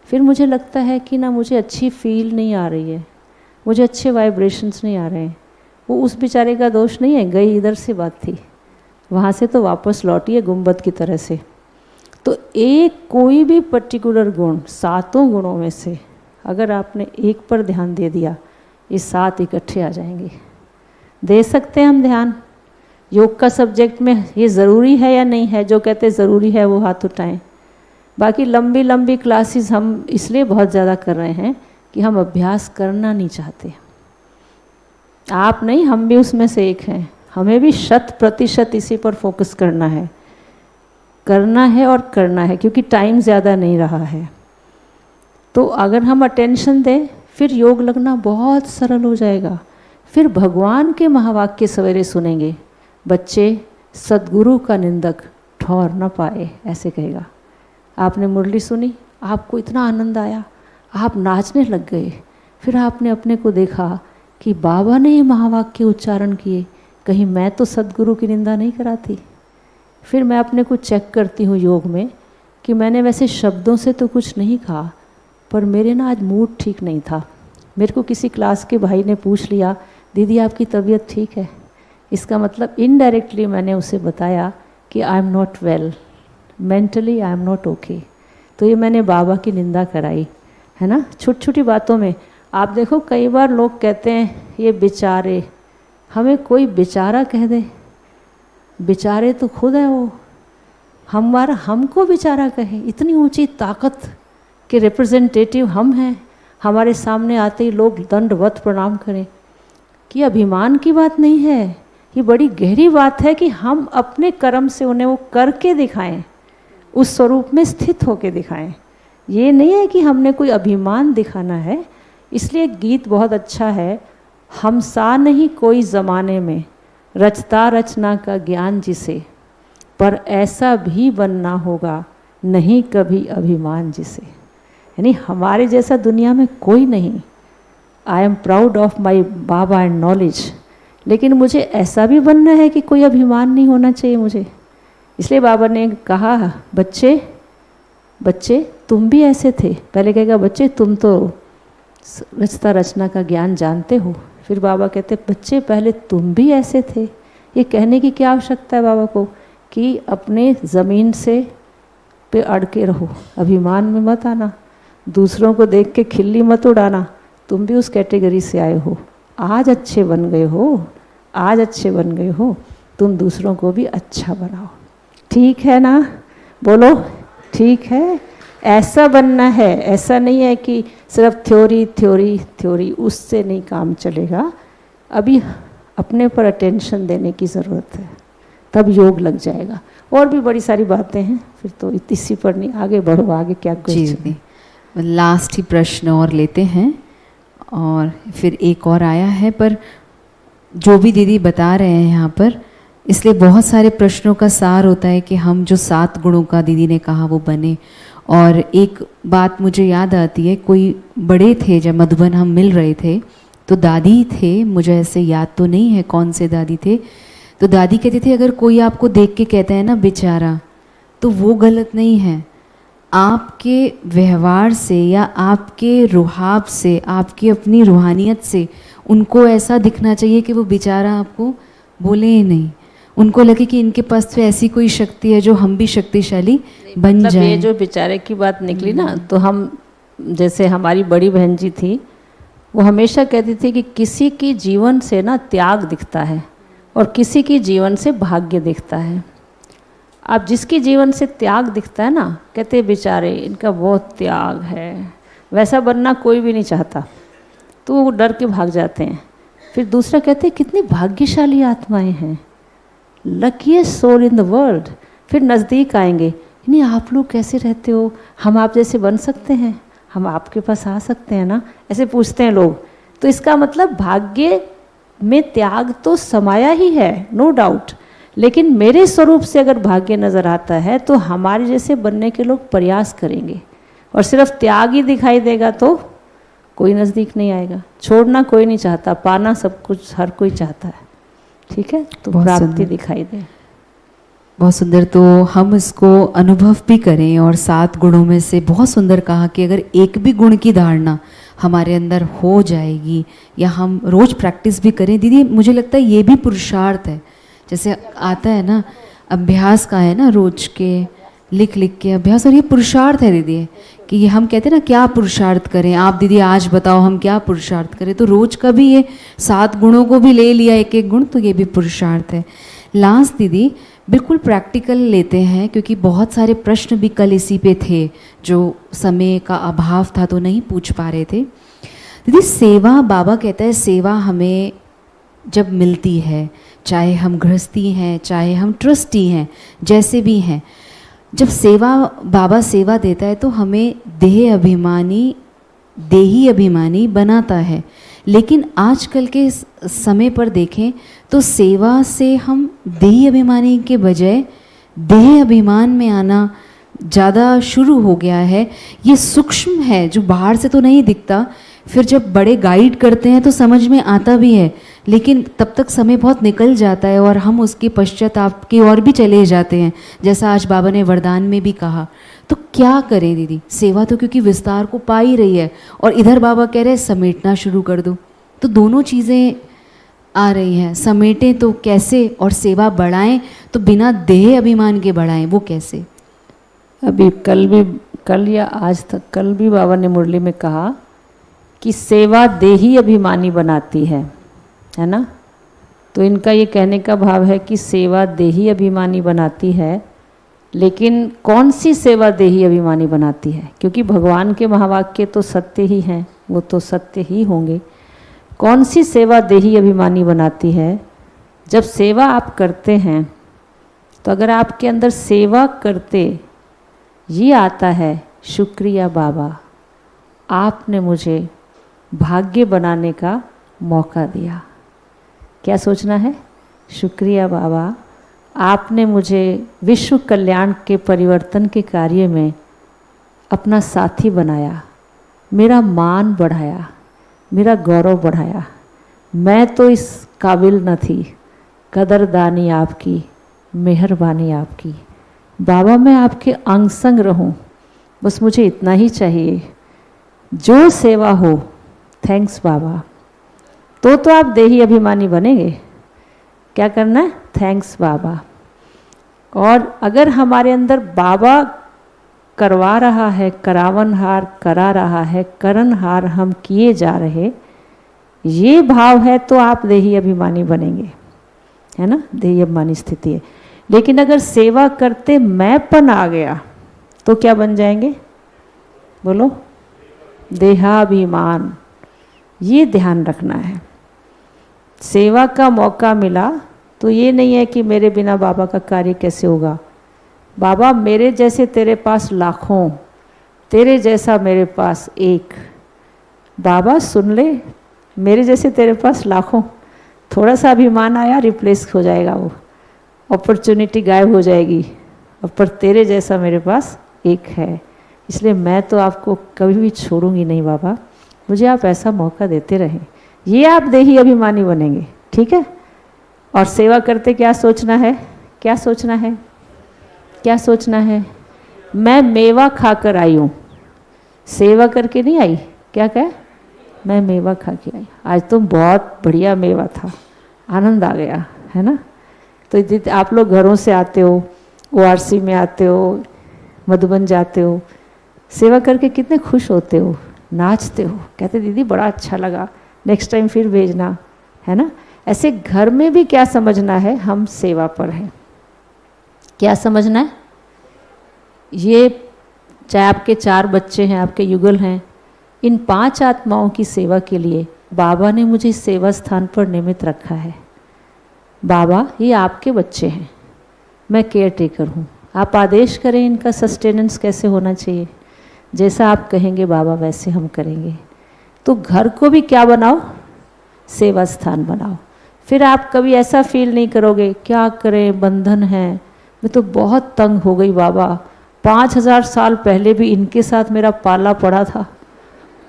Speaker 2: फिर मुझे लगता है कि ना मुझे अच्छी फील नहीं आ रही है, मुझे अच्छे वाइब्रेशंस नहीं आ रहे हैं। वो उस बेचारे का दोष नहीं है, गई इधर से बात थी, वहाँ से तो वापस लौटी है गुंबद की तरह से। तो एक कोई भी पर्टिकुलर गुण, सातों गुणों में से अगर आपने एक पर ध्यान दे दिया, ये सात इकट्ठे आ जाएंगे। दे सकते हैं हम ध्यान। योग का सब्जेक्ट में ये ज़रूरी है या नहीं है? जो कहते ज़रूरी है वो हाथ उठाएं। बाकी लंबी लंबी क्लासेस हम इसलिए बहुत ज़्यादा कर रहे हैं कि हम अभ्यास करना नहीं चाहते। आप नहीं, हम भी उसमें से एक हैं। हमें भी 100% इसी पर फोकस करना है और करना है, क्योंकि टाइम ज़्यादा नहीं रहा है। तो अगर हम अटेंशन दें फिर योग लगना बहुत सरल हो जाएगा। फिर भगवान के महावाक्य सवेरे सुनेंगे, बच्चे सद्गुरु का निंदक ठौर न पाए, ऐसे कहेगा। आपने मुरली सुनी, आपको इतना आनंद आया, आप नाचने लग गए, फिर आपने अपने को देखा कि बाबा ने ये महावाक्य उच्चारण किए, कहीं मैं तो सद्गुरु की निंदा नहीं कराती। फिर मैं अपने को चेक करती हूँ योग में कि मैंने वैसे शब्दों से तो कुछ नहीं कहा, पर मेरे ना आज मूड ठीक नहीं था। मेरे को किसी क्लास के भाई ने पूछ लिया, दीदी आपकी तबीयत ठीक है? इसका मतलब इनडायरेक्टली मैंने उसे बताया कि I am not well, mentally I am not okay. तो ये मैंने बाबा की निंदा कराई, है ना। छोटी छोटी बातों में आप देखो, कई बार लोग कहते हैं ये बेचारे, हमें कोई बेचारा कह दे, बेचारे तो खुद है वो, हमको बेचारा कहे। इतनी ऊंची ताकत के रिप्रेजेंटेटिव हम हैं, हमारे सामने आते ही लोग दंडवत प्रणाम करें। कि अभिमान की बात नहीं है, ये बड़ी गहरी बात है कि हम अपने कर्म से उन्हें वो करके दिखाएं, उस स्वरूप में स्थित होके दिखाएं। ये नहीं है कि हमने कोई अभिमान दिखाना है। इसलिए गीत बहुत अच्छा है, हम सा नहीं कोई ज़माने में, रचता रचना का ज्ञान जिसे, पर ऐसा भी बनना होगा नहीं कभी अभिमान जिसे। यानी हमारे जैसा दुनिया में कोई नहीं। I am proud of my Baba and knowledge, लेकिन मुझे ऐसा भी बनना है कि कोई अभिमान नहीं होना चाहिए मुझे। इसलिए बाबा ने कहा, बच्चे बच्चे तुम भी ऐसे थे। पहले कहेगा बच्चे तुम तो रचता रचना का ज्ञान जानते हो, फिर बाबा कहते बच्चे पहले तुम भी ऐसे थे। ये कहने की क्या आवश्यकता है बाबा को कि अपने ज़मीन से पे अड़ के रहो, अभिमान में मत आना, दूसरों को देख के खिल्ली मत उड़ाना। तुम भी उस कैटेगरी से आए हो, आज अच्छे बन गए हो, आज अच्छे बन गए हो, तुम दूसरों को भी अच्छा बनाओ। ठीक है ना? बोलो ठीक है। ऐसा बनना है, ऐसा नहीं है कि सिर्फ थ्योरी थ्योरी थ्योरी, उससे नहीं काम चलेगा। अभी अपने पर अटेंशन देने की ज़रूरत है, तब योग लग जाएगा। और भी बड़ी सारी बातें हैं, फिर तो इसी पर नहीं, आगे बढ़ो। आगे क्या क्वेश्चन है?
Speaker 1: लास्ट ही प्रश्न और लेते हैं, और फिर एक और आया है, पर जो भी दीदी बता रहे हैं यहाँ पर, इसलिए बहुत सारे प्रश्नों का सार होता है कि हम जो 7 गुणों का दीदी ने कहा वो बने। और एक बात मुझे याद आती है, कोई बड़े थे जब मधुबन हम मिल रहे थे, तो दादी थे, मुझे ऐसे याद तो नहीं है कौन से दादी थे, तो दादी कहती थी अगर कोई आपको देख के कहता है ना बेचारा, तो वो गलत नहीं है। आपके व्यवहार से या आपके रुहाब से, आपकी अपनी रूहानियत से उनको ऐसा दिखना चाहिए कि वो बेचारा आपको बोले ही नहीं, उनको लगे कि इनके पास तो ऐसी कोई शक्ति है जो हम भी शक्तिशाली बन
Speaker 2: मतलब
Speaker 1: जाए।
Speaker 2: ये जो बेचारे की बात निकली ना, तो हम जैसे हमारी बड़ी बहन जी थी, वो हमेशा कहती थी कि किसी की जीवन से ना त्याग दिखता है और किसी की जीवन से भाग्य दिखता है। अब जिसकी जीवन से त्याग दिखता है ना, कहते बेचारे इनका बहुत त्याग है, वैसा बनना कोई भी नहीं चाहता, तो वो डर के भाग जाते हैं। फिर दूसरा कहते हैं कितनी भाग्यशाली आत्माएं हैं, luckiest soul in the world. फिर नज़दीक आएंगे, नहीं आप लोग कैसे रहते हो, हम आप जैसे बन सकते हैं, हम आपके पास आ सकते हैं ना, ऐसे पूछते हैं लोग। तो इसका मतलब भाग्य में त्याग तो समाया ही है, नो डाउट, लेकिन मेरे स्वरूप से अगर भाग्य नज़र आता है तो हमारे जैसे बनने के लोग प्रयास करेंगे, और सिर्फ त्याग ही दिखाई देगा तो कोई नज़दीक नहीं आएगा। छोड़ना कोई नहीं चाहता, पाना सब कुछ हर कोई चाहता है, ठीक है, तो प्राप्ति दिखाई दे।
Speaker 1: बहुत सुंदर। तो हम इसको अनुभव भी करें, और 7 गुणों में से बहुत सुंदर कहा कि अगर एक भी गुण की धारणा हमारे अंदर हो जाएगी, या हम रोज प्रैक्टिस भी करें, दीदी मुझे लगता है ये भी पुरुषार्थ है। जैसे आता है ना, अभ्यास का है ना, रोज के लिख लिख के अभ्यास, और ये पुरुषार्थ है दीदी, कि ये हम कहते हैं ना क्या पुरुषार्थ करें, आप दीदी आज बताओ हम क्या पुरुषार्थ करें। तो रोज का भी ये 7 गुणों को भी ले लिया, एक एक गुण, तो ये भी पुरुषार्थ है। लास्ट दीदी बिल्कुल प्रैक्टिकल लेते हैं, क्योंकि बहुत सारे प्रश्न भी कल इसी पे थे, जो समय का अभाव था तो नहीं पूछ पा रहे थे। दीदी सेवा, बाबा कहता है सेवा हमें जब मिलती है, चाहे हम गृहस्थी हैं, चाहे हम ट्रस्टी हैं, जैसे भी हैं, जब सेवा, बाबा सेवा देता है तो हमें देही अभिमानी बनाता है। लेकिन आजकल के समय पर देखें तो सेवा से हम देही अभिमानी के बजाय देह अभिमान में आना ज़्यादा शुरू हो गया है। ये सूक्ष्म है, जो बाहर से तो नहीं दिखता, फिर जब बड़े गाइड करते हैं तो समझ में आता भी है, लेकिन तब तक समय बहुत निकल जाता है और हम उसके पश्चाताप की ओर भी चले जाते हैं, जैसा आज बाबा ने वरदान में भी कहा। तो क्या करें दीदी, सेवा तो क्योंकि विस्तार को पा ही रही है, और इधर बाबा कह रहे हैं समेटना शुरू कर दो, तो दोनों चीज़ें आ रही हैं। समेटें तो कैसे, और सेवा बढ़ाएं तो बिना देह अभिमान के बढ़ाएं, वो कैसे?
Speaker 2: अभी कल या आज तक, कल भी बाबा ने मुरली में कहा कि सेवा देही अभिमानी बनाती है ना। तो इनका ये कहने का भाव है कि सेवा देही अभिमानी बनाती है, लेकिन कौन सी सेवा देही अभिमानी बनाती है? क्योंकि भगवान के महावाक्य तो सत्य ही हैं, वो तो सत्य ही होंगे। कौन सी सेवा देही अभिमानी बनाती है? जब सेवा आप करते हैं तो अगर आपके अंदर सेवा करते ये आता है, शुक्रिया बाबा, आपने मुझे भाग्य बनाने का मौका दिया। क्या सोचना है? शुक्रिया बाबा, आपने मुझे विश्व कल्याण के परिवर्तन के कार्य में अपना साथी बनाया, मेरा मान बढ़ाया, मेरा गौरव बढ़ाया। मैं तो इस काबिल न थी, कदरदानी आपकी, मेहरबानी आपकी। बाबा मैं आपके अंग संग रहूं, बस मुझे इतना ही चाहिए। जो सेवा हो, थैंक्स बाबा। तो आप देही अभिमानी बनेंगे। क्या करना है? थैंक्स बाबा। और अगर हमारे अंदर बाबा करवा रहा है, करावनहार करा रहा है, करनहार हम किए जा रहे, ये भाव है तो आप देही अभिमानी बनेंगे, है ना, देही अभिमानी स्थिति है। लेकिन अगर सेवा करते मैंपन आ गया तो क्या बन जाएंगे? बोलो, देहाभिमान। ये ध्यान रखना है। सेवा का मौका मिला तो ये नहीं है कि मेरे बिना बाबा का कार्य कैसे होगा। बाबा मेरे जैसे तेरे पास लाखों, तेरे जैसा मेरे पास एक। बाबा सुन ले, मेरे जैसे तेरे पास लाखों। थोड़ा सा अभिमान आया, रिप्लेस हो जाएगा, वो अपॉर्चुनिटी गायब हो जाएगी। पर तेरे जैसा मेरे पास एक है, इसलिए मैं तो आपको कभी भी छोड़ूंगी नहीं बाबा, मुझे आप ऐसा मौका देते रहें। ये आप देही अभिमानी बनेंगे, ठीक है। और सेवा करते क्या सोचना है? क्या सोचना है? क्या सोचना है? मैं मेवा खाकर आई हूँ, सेवा करके नहीं आई। क्या कहे? मैं मेवा खा के आई। आज तो बहुत बढ़िया मेवा था, आनंद आ गया, है ना। तो आप लोग घरों से आते हो, ORC में आते हो, मधुबन जाते हो, सेवा करके कितने खुश होते हो, नाचते हो, कहते दीदी बड़ा अच्छा लगा, नेक्स्ट टाइम फिर भेजना, है ना। ऐसे घर में भी क्या समझना है? हम सेवा पर हैं। क्या समझना है? ये चाहे आपके 4 बच्चे हैं, आपके युगल हैं, इन 5 आत्माओं की सेवा के लिए बाबा ने मुझे इस सेवा स्थान पर निमित्त रखा है। बाबा ये आपके बच्चे हैं, मैं केयर टेकर हूँ, आप आदेश करें इनका सस्टेनेंस कैसे होना चाहिए, जैसा आप कहेंगे बाबा वैसे हम करेंगे। तो घर को भी क्या बनाओ, सेवा स्थान बनाओ। फिर आप कभी ऐसा फील नहीं करोगे क्या करें, बंधन है, मैं तो बहुत तंग हो गई बाबा, 5000 साल पहले भी इनके साथ मेरा पाला पड़ा था,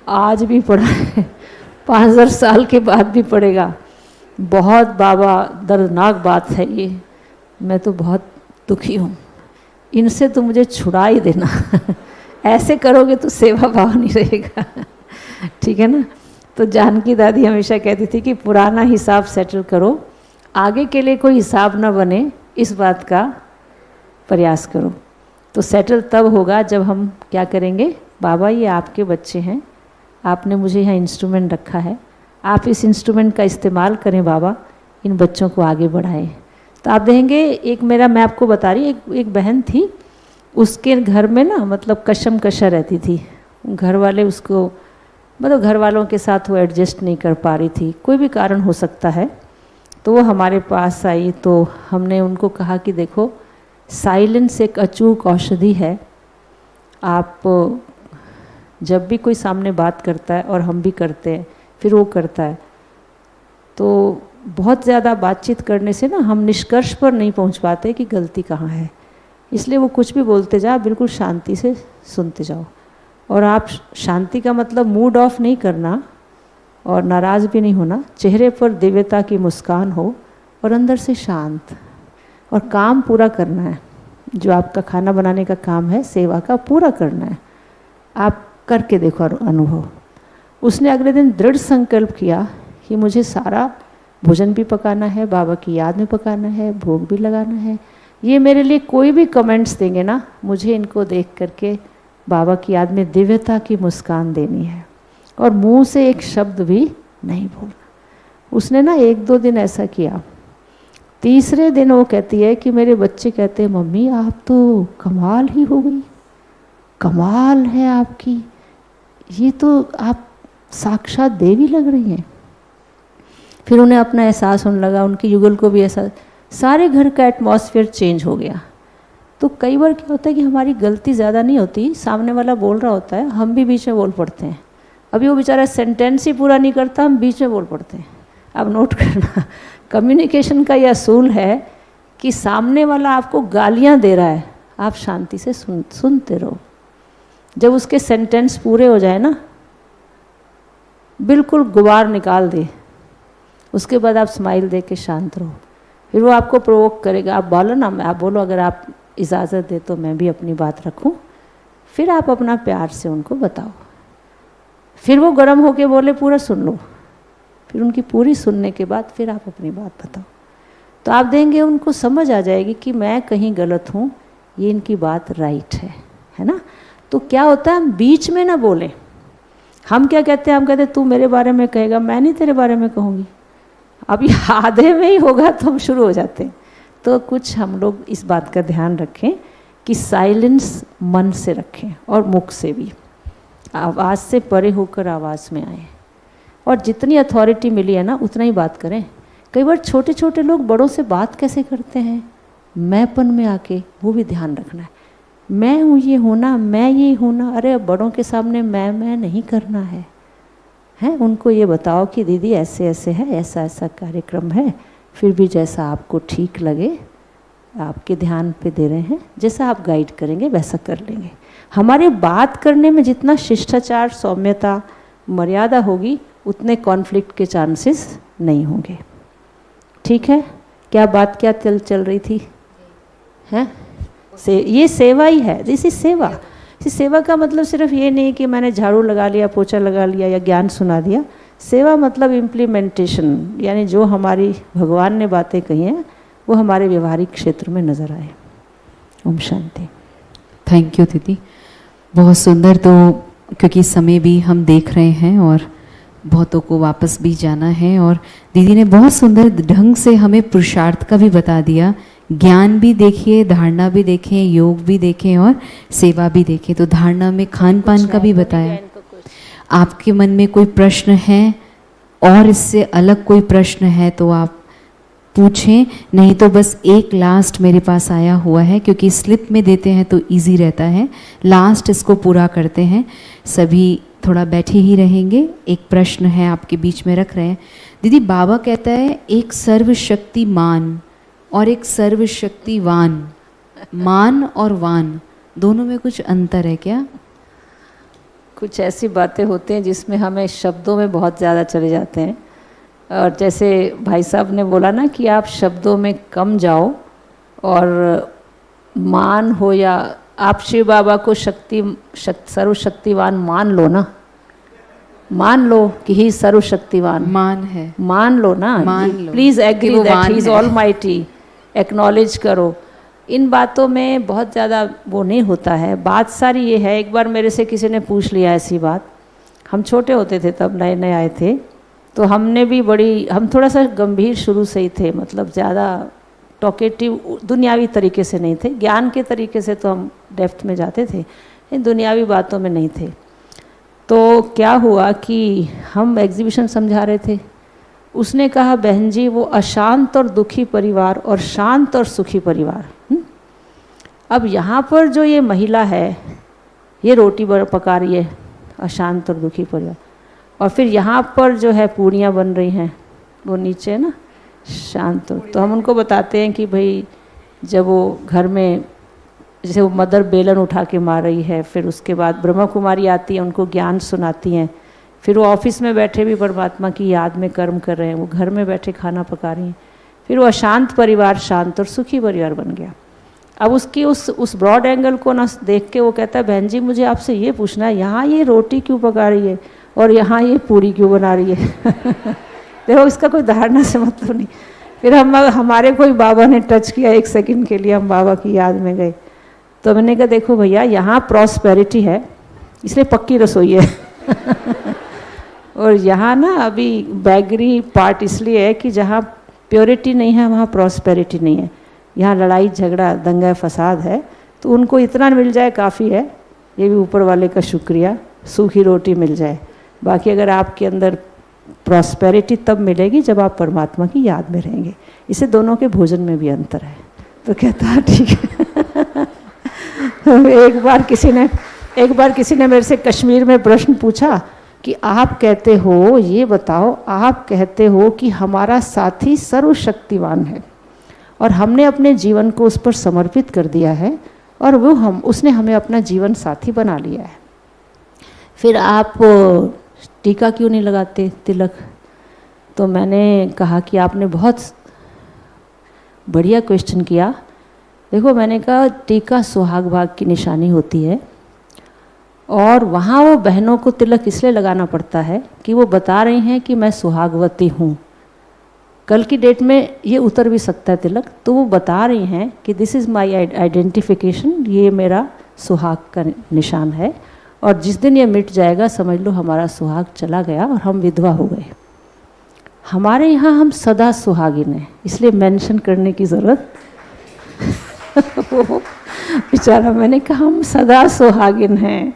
Speaker 2: आज भी पड़ा है, 5000 साल के बाद भी पड़ेगा। बहुत बाबा दर्दनाक बात है ये, मैं तो बहुत दुखी हूँ, इनसे तो मुझे छुड़ा ही देना ऐसे करोगे तो सेवा भाव नहीं रहेगा ठीक है ना। तो जानकी दादी हमेशा कहती थी कि पुराना हिसाब सेटल करो, आगे के लिए कोई हिसाब ना बने, इस बात का प्रयास करो। तो सेटल तब होगा जब हम क्या करेंगे, बाबा ये आपके बच्चे हैं, आपने मुझे यहाँ इंस्ट्रूमेंट रखा है, आप इस इंस्ट्रूमेंट का इस्तेमाल करें बाबा, इन बच्चों को आगे बढ़ाएं। तो आप देखेंगे एक मेरा, मैं आपको बता रही, एक बहन थी, उसके घर में ना मतलब कशम कशा रहती थी, घर वाले उसको मतलब घर वालों के साथ वो एडजस्ट नहीं कर पा रही थी, कोई भी कारण हो सकता है। तो वो हमारे पास आई, तो हमने उनको कहा कि देखो साइलेंस एक अचूक औषधि है, आप जब भी कोई सामने बात करता है और हम भी करते हैं फिर वो करता है, तो बहुत ज़्यादा बातचीत करने से ना हम निष्कर्ष पर नहीं पहुंच पाते कि गलती कहाँ है, इसलिए वो कुछ भी बोलते जाओ, बिल्कुल शांति से सुनते जाओ। और आप शांति का मतलब मूड ऑफ नहीं करना और नाराज़ भी नहीं होना, चेहरे पर दिव्यता की मुस्कान हो और अंदर से शांत, और काम पूरा करना है, जो आपका खाना बनाने का काम है, सेवा का पूरा करना है। आप करके देखो अनुभव। उसने अगले दिन दृढ़ संकल्प किया कि मुझे सारा भोजन भी पकाना है, बाबा की याद में पकाना है, भोग भी लगाना है। ये मेरे लिए कोई भी कमेंट्स देंगे ना, मुझे इनको देख करके बाबा की याद में दिव्यता की मुस्कान देनी है, और मुंह से एक शब्द भी नहीं बोलना। उसने ना 1-2 दिन ऐसा किया। तीसरे दिन वो कहती है कि मेरे बच्चे कहते हैं मम्मी आप तो कमाल ही हो गई, कमाल है आपकी, ये तो आप साक्षात देवी लग रही हैं। फिर उन्हें अपना एहसास होने लगा, उनके युगल को भी ऐसा, सारे घर का एटमॉस्फेयर चेंज हो गया। तो कई बार क्या होता है कि हमारी गलती ज़्यादा नहीं होती, सामने वाला बोल रहा होता है, हम भी बीच में बोल पड़ते हैं। अभी वो बेचारा सेंटेंस ही पूरा नहीं करता, हम बीच में बोल पड़ते हैं। अब नोट करना, कम्युनिकेशन का यह असूल है कि सामने वाला आपको गालियाँ दे रहा है, आप शांति से सुनते रहो। जब उसके सेंटेंस पूरे हो जाए ना, बिल्कुल गुबार निकाल दे, उसके बाद आप स्माइल दे के शांत रहो। फिर वो आपको प्रोवोक करेगा, आप बोलो ना, आप बोलो अगर आप इजाज़त दे तो मैं भी अपनी बात रखूं। फिर आप अपना प्यार से उनको बताओ। फिर वो गर्म होके बोले पूरा सुन लो, फिर उनकी पूरी सुनने के बाद फिर आप अपनी बात बताओ। तो आप देंगे उनको समझ आ जाएगी कि मैं कहीं गलत हूँ, ये इनकी बात राइट है ना। तो क्या होता है, हम बीच में ना बोलें। हम क्या कहते हैं, हम कहते हैं तू मेरे बारे में कहेगा, मैं नहीं तेरे बारे में कहूँगी। अब ये आधे में ही होगा तो हम शुरू हो जाते हैं। तो कुछ हम लोग इस बात का ध्यान रखें कि साइलेंस मन से रखें और मुख से भी, आवाज़ से परे होकर आवाज़ में आए, और जितनी अथॉरिटी मिली है ना उतना ही बात करें। कई बार छोटे छोटे लोग बड़ों से बात कैसे करते हैं, मैंपन में आके, वो भी ध्यान रखना है। मैं हूँ ये होना, मैं ये होना, अरे बड़ों के सामने मैं नहीं करना है। उनको ये बताओ कि दीदी ऐसे ऐसे है, ऐसा ऐसा कार्यक्रम है, फिर भी जैसा आपको ठीक लगे, आपके ध्यान पे दे रहे हैं, जैसा आप गाइड करेंगे वैसा कर लेंगे। हमारे बात करने में जितना शिष्टाचार, सौम्यता, मर्यादा होगी, उतने कॉन्फ्लिक्ट के चांसेस नहीं होंगे। ठीक है, क्या बात क्या चल रही थी, हैं? ये सेवा ही है। दिस इज सेवा। इस सेवा का मतलब सिर्फ ये नहीं कि मैंने झाड़ू लगा लिया, पोछा लगा लिया या ज्ञान सुना दिया। सेवा मतलब इम्प्लीमेंटेशन, यानी जो हमारी भगवान ने बातें कही हैं वो हमारे व्यवहारिक क्षेत्र में नज़र आए। ओम शांति।
Speaker 1: थैंक यू दीदी, बहुत सुंदर। तो क्योंकि समय भी हम देख रहे हैं और बहुतों को वापस भी जाना है, और दीदी ने बहुत सुंदर ढंग से हमें पुरुषार्थ का भी बता दिया। ज्ञान भी देखिए, धारणा भी देखें, योग भी देखें और सेवा भी देखें। तो धारणा में खान पान का भी बताया। आपके मन में कोई प्रश्न है और इससे अलग कोई प्रश्न है तो आप पूछें, नहीं तो बस एक लास्ट मेरे पास आया हुआ है, क्योंकि स्लिप में देते हैं तो इजी रहता है। लास्ट इसको पूरा करते हैं। सभी थोड़ा बैठे ही रहेंगे। एक प्रश्न है आपके बीच में रख रहे हैं। दीदी, बाबा कहता है एक सर्वशक्तिमान और एक सर्वशक्तिवान, मान और वान दोनों में कुछ अंतर है क्या?
Speaker 2: कुछ ऐसी बातें होती हैं जिसमें हमें शब्दों में बहुत ज़्यादा चले जाते हैं, और जैसे भाई साहब ने बोला ना कि आप शब्दों में कम जाओ, और मान हो या आप शिव बाबा को सर्वशक्तिवान मान लो ना, मान लो कि ही सर्वशक्तिवान
Speaker 1: मान है,
Speaker 2: मान लो ना,
Speaker 1: मान लो,
Speaker 2: please agree that he is
Speaker 1: है।
Speaker 2: ऑलमाइटी, एक्नॉलेज करो। इन बातों में बहुत ज़्यादा वो नहीं होता है। बात सारी ये है, एक बार मेरे से किसी ने पूछ लिया ऐसी बात, हम छोटे होते थे तब, नए नए आए थे, तो हमने भी हम थोड़ा सा गंभीर शुरू से ही थे, मतलब ज़्यादा टॉकेटिव दुनियावी तरीके से नहीं थे। ज्ञान के तरीके से तो हम डेप्थ में जाते थे, इन दुनियावी बातों में नहीं थे। तो क्या हुआ कि हम एग्जीबिशन समझा रहे थे, उसने कहा बहन जी वो अशांत और दुखी परिवार और शांत और सुखी परिवार। अब यहाँ पर जो ये महिला है ये रोटी पका रही है, अशांत और दुखी परिवार, और फिर यहाँ पर जो है पूड़ियाँ बन रही हैं, वो नीचे है ना शांत। तो हम उनको बताते हैं कि भाई जब वो घर में जैसे वो मदर बेलन उठा के मार रही है, फिर उसके बाद ब्रह्मा कुमारी आती है, उनको ज्ञान सुनाती हैं, फिर वो ऑफिस में बैठे भी परमात्मा की याद में कर्म कर रहे हैं, वो घर में बैठे खाना पका रही हैं, फिर वो अशांत परिवार शांत और सुखी परिवार बन गया। अब उसकी उस ब्रॉड एंगल को ना देख के वो कहता है बहन जी मुझे आपसे ये पूछना है, यहाँ ये रोटी क्यों पका रही है और यहाँ ये पूरी क्यों बना रही है? देखो इसका कोई धारणा से मतलब नहीं। फिर हमारे कोई बाबा ने टच किया, एक सेकंड के लिए हम बाबा की याद में गए। तो मैंने कहा देखो भैया यहाँ प्रॉस्पेरिटी है इसलिए पक्की रसोई है और यहाँ ना अभी बैगरी पार्ट इसलिए है कि जहाँ प्योरिटी नहीं है वहाँ प्रॉस्पेरिटी नहीं है, यहाँ लड़ाई झगड़ा दंगा फसाद है। तो उनको इतना मिल जाए काफ़ी है, ये भी ऊपर वाले का शुक्रिया, सूखी रोटी मिल जाए। बाकी अगर आपके अंदर प्रॉस्पेरिटी तब मिलेगी जब आप परमात्मा की याद में रहेंगे। इसे दोनों के भोजन में भी अंतर है। तो कहता है ठीक है एक बार किसी ने मेरे से कश्मीर में प्रश्न पूछा कि आप कहते हो, ये बताओ, आप कहते हो कि हमारा साथी सर्वशक्तिवान है और हमने अपने जीवन को उस पर समर्पित कर दिया है और उसने हमें अपना जीवन साथी बना लिया है, फिर आप टीका क्यों नहीं लगाते, तिलक? तो मैंने कहा कि आपने बहुत बढ़िया क्वेश्चन किया। देखो मैंने कहा टीका सुहाग भाग की निशानी होती है और वहाँ वो बहनों को तिलक इसलिए लगाना पड़ता है कि वो बता रही हैं कि मैं सुहागवती हूँ। कल की डेट में ये उतर भी सकता है तिलक, तो वो बता रही हैं कि दिस इज़ माई आइडेंटिफिकेशन, ये मेरा सुहाग का निशान है और जिस दिन ये मिट जाएगा समझ लो हमारा सुहाग चला गया और हम विधवा हो गए। हमारे यहाँ हम सदा सुहागिन हैं, इसलिए मेंशन करने की ज़रूरत बेचारा, मैंने कहा हम सदा सुहागिन हैं,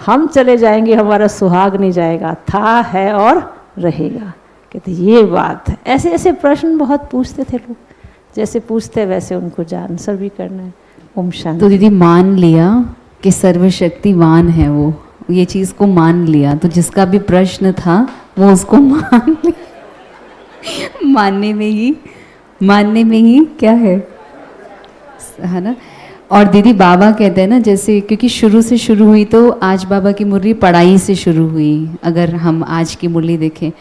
Speaker 2: हम चले जाएंगे हमारा सुहाग नहीं जाएगा, था है और रहेगा। कहते ये बात है। ऐसे ऐसे प्रश्न बहुत पूछते थे लोग, जैसे पूछते वैसे उनको आंसर भी करना है। ओम शांति।
Speaker 1: तो दीदी मान लिया कि सर्वशक्तिवान है वो, ये चीज़ को मान लिया, तो जिसका भी प्रश्न था वो उसको मान लिया। मानने में ही क्या है ना। और दीदी बाबा कहते हैं ना, जैसे क्योंकि शुरू से शुरू हुई तो आज बाबा की मुरली पढ़ाई से शुरू हुई, अगर हम आज की मुरली देखें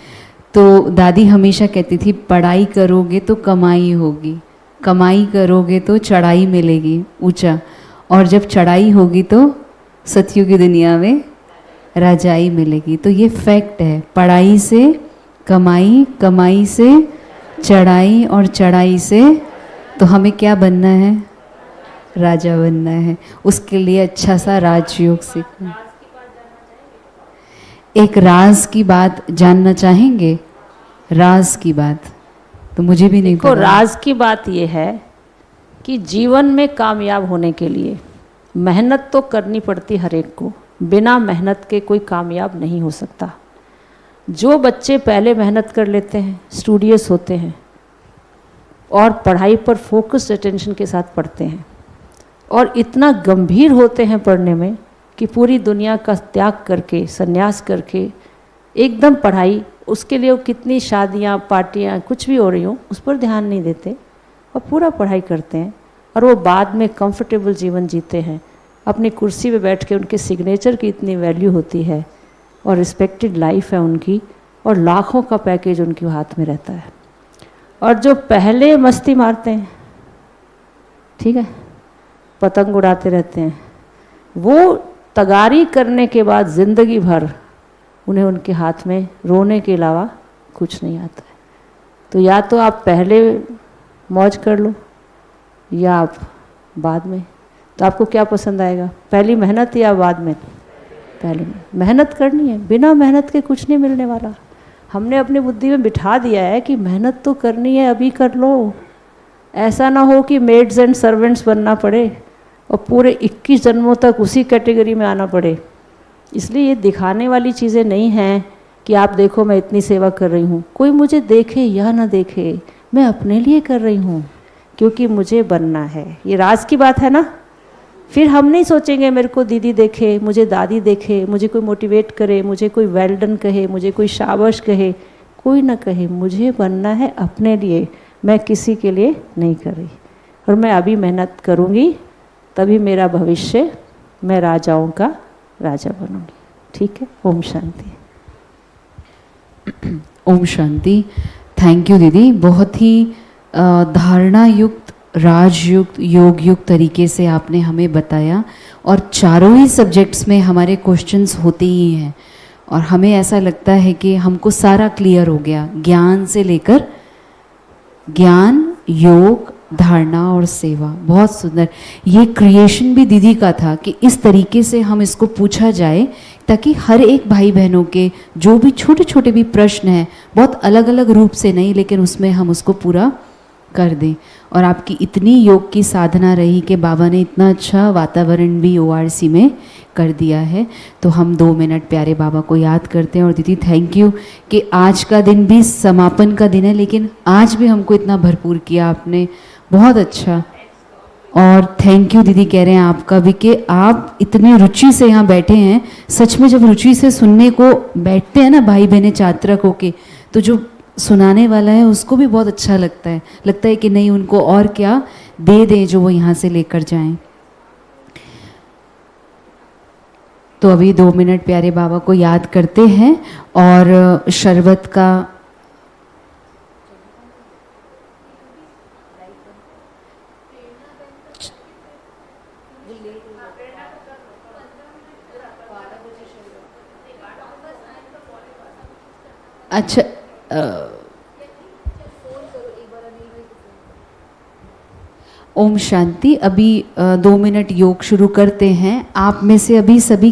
Speaker 1: तो दादी हमेशा कहती थी पढ़ाई करोगे तो कमाई होगी, कमाई करोगे तो चढ़ाई मिलेगी ऊंचा, और जब चढ़ाई होगी तो सतयुग की दुनिया में राजाई मिलेगी। तो ये फैक्ट है, पढ़ाई से कमाई, कमाई से चढ़ाई और चढ़ाई से तो हमें क्या बनना है, राजा बनना है। उसके लिए अच्छा सा राजयोग सीखना। एक राज की बात जानना चाहेंगे, राज की बात तो मुझे भी नहीं पता।
Speaker 2: राज की बात यह है कि जीवन में कामयाब होने के लिए मेहनत तो करनी पड़ती हर एक को, बिना मेहनत के कोई कामयाब नहीं हो सकता। जो बच्चे पहले मेहनत कर लेते हैं, स्टूडियस होते हैं, और पढ़ाई पर फोकस्ड अटेंशन के साथ पढ़ते हैं और इतना गंभीर होते हैं पढ़ने में कि पूरी दुनिया का त्याग करके, संन्यास करके एकदम पढ़ाई, उसके लिए वो कितनी शादियाँ, पार्टियाँ कुछ भी हो रही हो उस पर ध्यान नहीं देते और पूरा पढ़ाई करते हैं और वो बाद में कंफर्टेबल जीवन जीते हैं। अपनी कुर्सी पे बैठ के उनके सिग्नेचर की इतनी वैल्यू होती है और रिस्पेक्टेड लाइफ है उनकी और लाखों का पैकेज उनके हाथ में रहता है। और जो पहले मस्ती मारते हैं, ठीक है, पतंग उड़ाते रहते हैं, वो तगारी करने के बाद ज़िंदगी भर उन्हें उनके हाथ में रोने के अलावा कुछ नहीं आता है। तो या तो आप पहले मौज कर लो या आप बाद में। तो आपको क्या पसंद आएगा, पहली मेहनत या बाद में? पहले मेहनत करनी है, बिना मेहनत के कुछ नहीं मिलने वाला। हमने अपनी बुद्धि में बिठा दिया है कि मेहनत तो करनी है, अभी कर लो। ऐसा ना हो कि मेड्स एंड सर्वेंट्स बनना पड़े और पूरे 21 जन्मों तक उसी कैटेगरी में आना पड़े। इसलिए ये दिखाने वाली चीज़ें नहीं हैं कि आप देखो मैं इतनी सेवा कर रही हूँ, कोई मुझे देखे या ना देखे, मैं अपने लिए कर रही हूँ क्योंकि मुझे बनना है। ये राज की बात है ना। फिर हम नहीं सोचेंगे मेरे को दीदी देखे, मुझे दादी देखे, मुझे कोई मोटिवेट करे, मुझे कोई वेल डन कहे, मुझे कोई शाबाश कहे, कोई ना कहे। मुझे बनना है अपने लिए, मैं किसी के लिए नहीं कर रही। और मैं अभी मेहनत करूँगी तभी मेरा भविष्य, मैं राजाओं का राजा बनूंगी। ठीक है, ओम शांति।
Speaker 1: ओम शांति। थैंक यू दीदी, बहुत ही धारणा युक्त, राजयुक्त, योग युक्त तरीके से आपने हमें बताया और चारों ही सब्जेक्ट्स में हमारे क्वेश्चंस होते ही हैं और हमें ऐसा लगता है कि हमको सारा क्लियर हो गया, ज्ञान से लेकर ज्ञान, योग, धारणा और सेवा। बहुत सुंदर। ये क्रिएशन भी दीदी का था कि इस तरीके से हम इसको पूछा जाए ताकि हर एक भाई बहनों के जो भी छोटे छोटे भी प्रश्न हैं, बहुत अलग अलग रूप से नहीं लेकिन उसमें हम उसको पूरा कर दें। और आपकी इतनी योग की साधना रही कि बाबा ने इतना अच्छा वातावरण भी ORC में कर दिया है। तो हम 2 मिनट प्यारे बाबा को याद करते हैं। और दीदी थैंक यू कि आज का दिन भी समापन का दिन है लेकिन आज भी हमको इतना भरपूर किया आपने, बहुत अच्छा। और थैंक यू दीदी कह रहे हैं आपका भी कि आप इतनी रुचि से यहाँ बैठे हैं। सच में जब रुचि से सुनने को बैठते हैं ना भाई बहनें चात्रक होके, तो जो सुनाने वाला है उसको भी बहुत अच्छा लगता है कि नहीं उनको और क्या दे दें जो वो यहाँ से लेकर जाएं। तो अभी 2 मिनट प्यारे बाबा को याद करते हैं और शरबत का अच्छा ओम शांति। अभी 2 मिनट योग शुरू करते हैं। आप में से अभी सभी